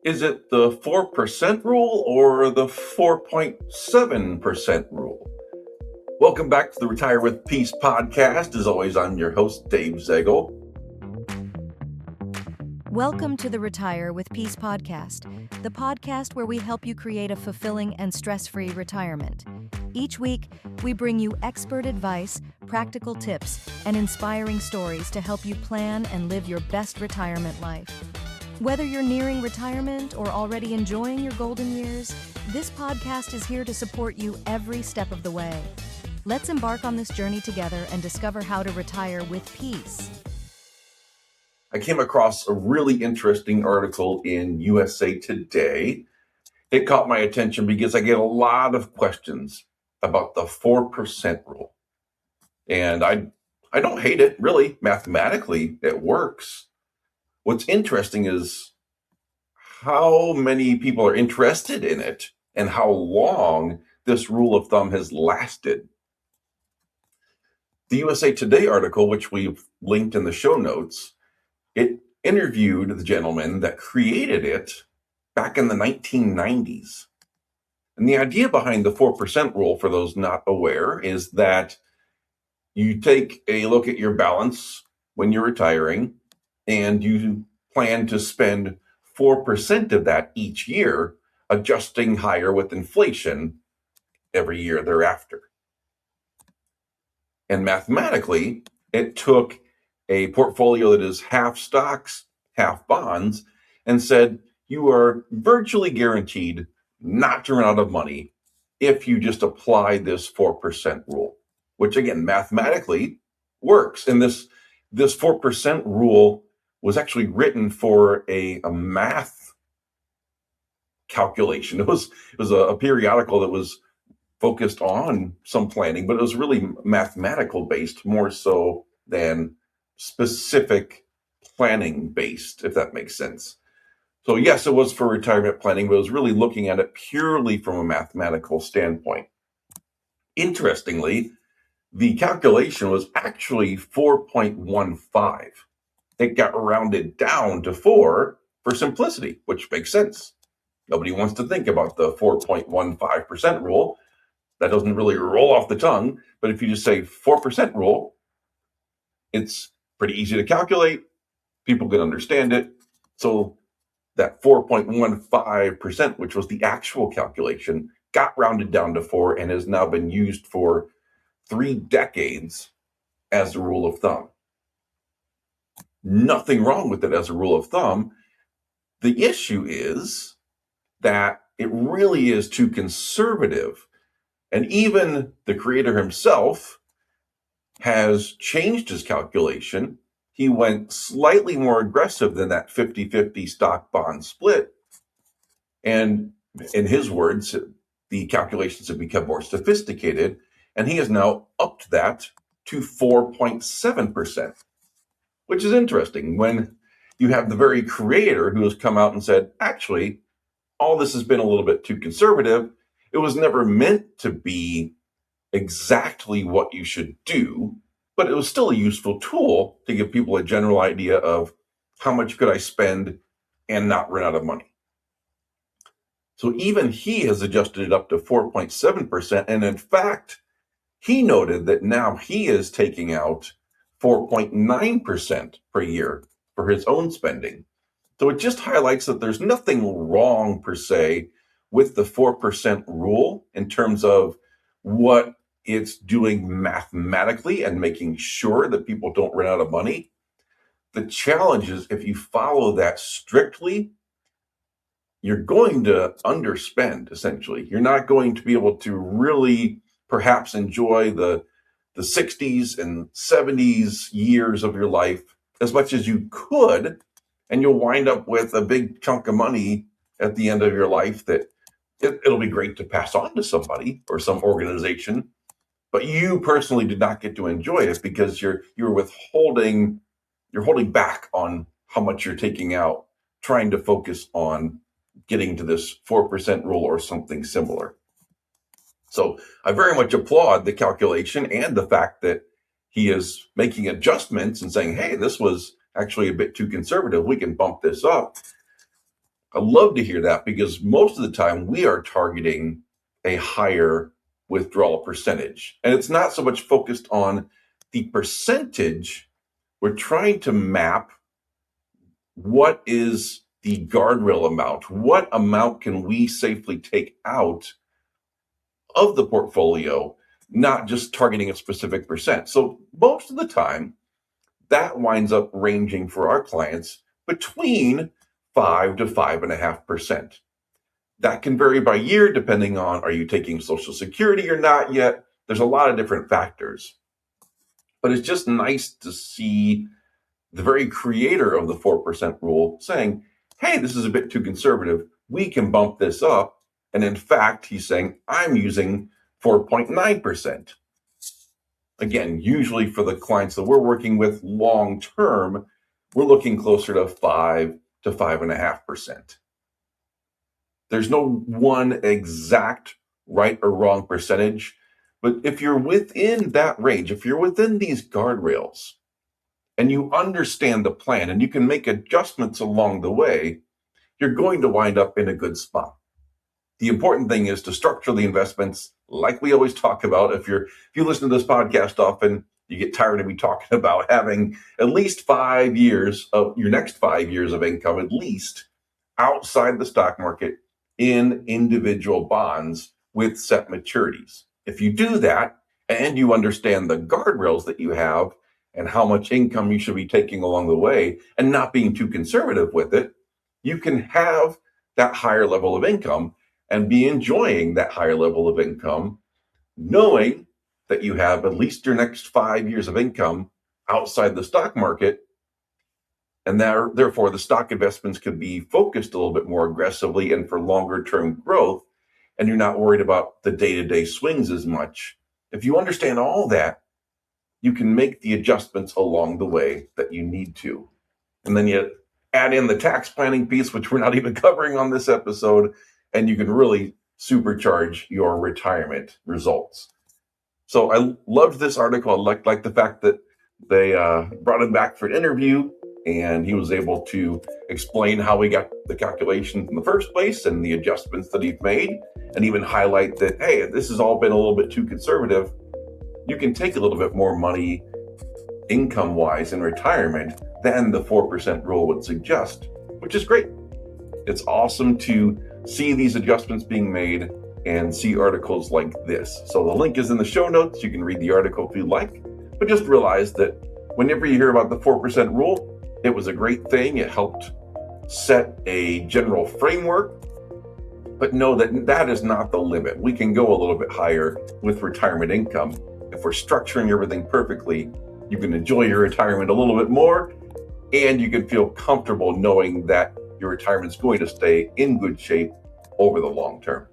Is it the 4% rule or the 4.7% rule? Welcome back to the Retire with Peace podcast. As always, I'm your host, Dave Zegel. Welcome to the Retire with Peace podcast, the podcast where we help you create a fulfilling and stress-free retirement. Each week, we bring you expert advice, practical tips, and inspiring stories to help you plan and live your best retirement life. Whether you're nearing retirement or already enjoying your golden years, this podcast is here to support you every step of the way. Let's embark on this journey together and discover how to retire with peace. I came across a really interesting article in USA Today. It caught my attention because I get a lot of questions about the 4% rule. And I don't hate it, really. Mathematically, it works. What's interesting is how many people are interested in it and how long this rule of thumb has lasted. The USA Today article, which we've linked in the show notes, it interviewed the gentleman that created it back in the 1990s. And the idea behind the 4% rule, for those not aware, is that you take a look at your balance when you're retiring and you plan to spend 4% of that each year, adjusting higher with inflation every year thereafter. And mathematically, it took a portfolio that is half stocks, half bonds, and said you are virtually guaranteed not to run out of money if you just apply this 4% rule, which again, mathematically works. And this 4% rule was actually written for a math calculation. It was a periodical that was focused on some planning, but it was really mathematical based more so than specific planning based, if that makes sense. So yes, it was for retirement planning, but it was really looking at it purely from a mathematical standpoint. Interestingly, the calculation was actually 4.15. It got rounded down to 4 for simplicity, which makes sense. Nobody wants to think about the 4.15% rule. That doesn't really roll off the tongue, but if you just say 4% rule, it's pretty easy to calculate. People can understand it. So that 4.15%, which was the actual calculation, got rounded down to 4 and has now been used for 3 decades as a rule of thumb. Nothing wrong with it as a rule of thumb. The issue is that it really is too conservative. And even the creator himself has changed his calculation. He went slightly more aggressive than that 50-50 stock bond split. And in his words, the calculations have become more sophisticated, and he has now upped that to 4.7%, which is interesting when you have the very creator who has come out and said, actually, all this has been a little bit too conservative. It was never meant to be exactly what you should do, but it was still a useful tool to give people a general idea of how much could I spend and not run out of money. So even he has adjusted it up to 4.7%. And in fact, he noted that now he is taking out 4.9% per year for his own spending. So it just highlights that there's nothing wrong per se with the 4% rule in terms of what it's doing mathematically and making sure that people don't run out of money. The challenge is if you follow that strictly, you're going to underspend, essentially. You're not going to be able to really perhaps enjoy the 60s and 70s years of your life as much as you could, and you'll wind up with a big chunk of money at the end of your life that it'll be great to pass on to somebody or some organization, but you personally did not get to enjoy it because you're holding back on how much you're taking out, trying to focus on getting to this 4% rule or something similar. So I very much applaud the calculation and the fact that he is making adjustments and saying, hey, this was actually a bit too conservative. We can bump this up. I love to hear that because most of the time we are targeting a higher withdrawal percentage. And it's not so much focused on the percentage. We're trying to map what is the guardrail amount? What amount can we safely take out of the portfolio, not just targeting a specific percent? So most of the time, that winds up ranging for our clients between 5 to 5.5%. That can vary by year depending on, are you taking Social Security or not yet? There's a lot of different factors. But it's just nice to see the very creator of the 4% rule saying, hey, this is a bit too conservative. We can bump this up. And in fact, he's saying, I'm using 4.9%. Again, usually for the clients that we're working with long term, we're looking closer to 5 to 5.5%. There's no one exact right or wrong percentage, but if you're within that range, if you're within these guardrails and you understand the plan and you can make adjustments along the way, you're going to wind up in a good spot. The important thing is to structure the investments like we always talk about. If you listen to this podcast often, you get tired of me talking about having at least 5 years of your next 5 years of income, at least outside the stock market in individual bonds with set maturities. If you do that and you understand the guardrails that you have and how much income you should be taking along the way and not being too conservative with it, you can have that higher level of income and be enjoying that higher level of income, knowing that you have at least your next 5 years of income outside the stock market. And therefore, the stock investments could be focused a little bit more aggressively and for longer term growth. And you're not worried about the day-to-day swings as much. If you understand all that, you can make the adjustments along the way that you need to. And then you add in the tax planning piece, which we're not even covering on this episode, and you can really supercharge your retirement results. So I loved this article. I liked the fact that they brought him back for an interview and he was able to explain how he got the calculations in the first place and the adjustments that he's made, and even highlight that, hey, this has all been a little bit too conservative. You can take a little bit more money income-wise in retirement than the 4% rule would suggest, which is great. It's awesome to see these adjustments being made and see articles like this. So the link is in the show notes. You can read the article if you like, but just realize that whenever you hear about the 4% rule, it was a great thing. It helped set a general framework, but know that that is not the limit. We can go a little bit higher with retirement income. If we're structuring everything perfectly, you can enjoy your retirement a little bit more, and you can feel comfortable knowing that your retirement is going to stay in good shape over the long term.